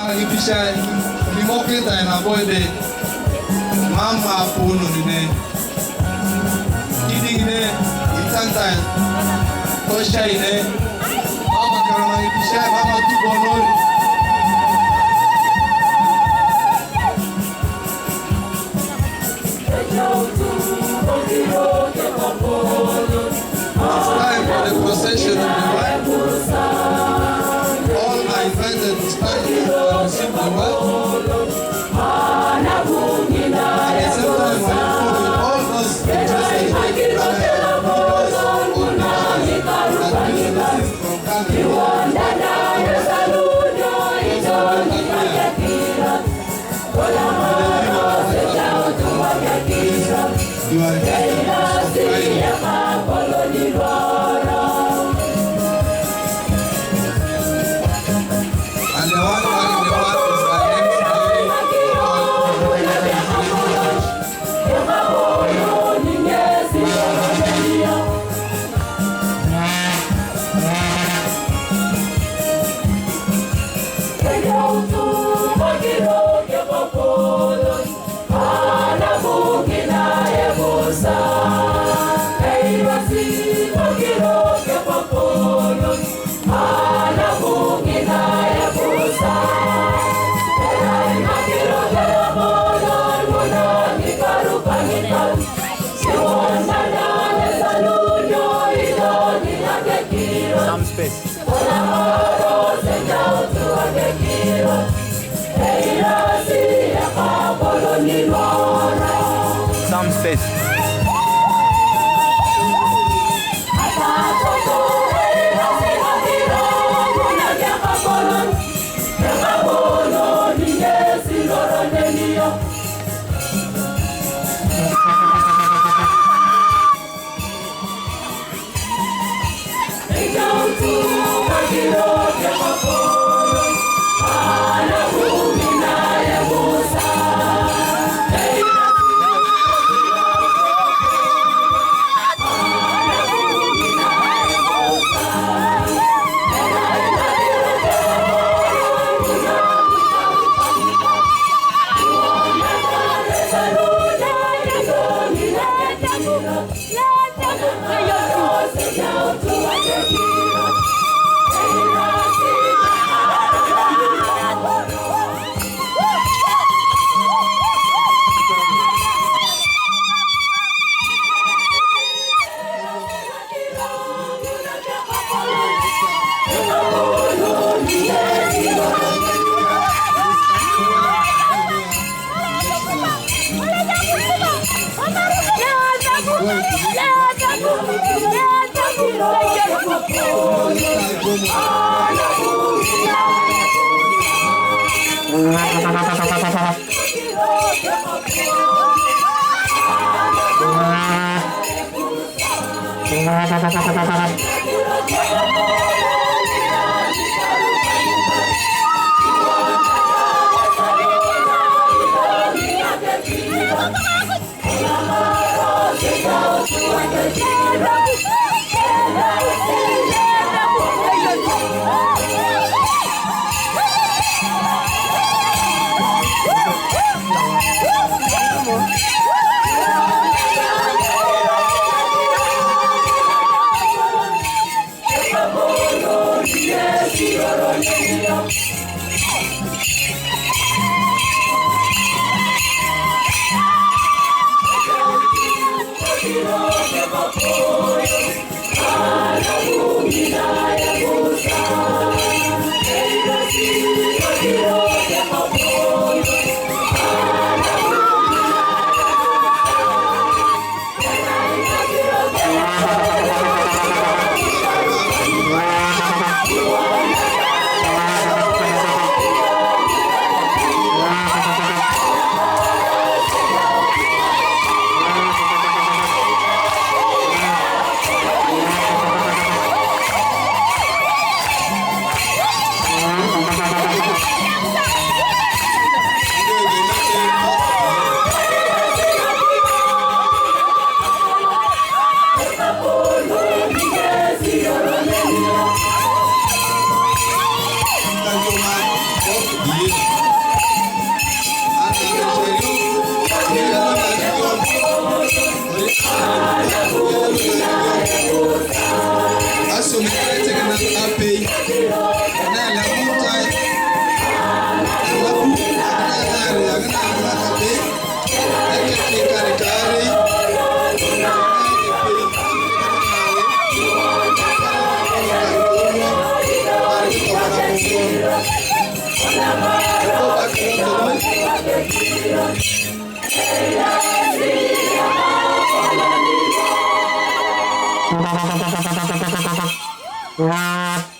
Kisha limoketa na boyde mama puno nine kidine itanta tosha ine mama karama kisha mama tu bonoi it's time for the procession of the wife. All are invited to stand and receive the word. At the same time, I inform all those interested in you are and the one in the back is my some space. Some space. Yeah.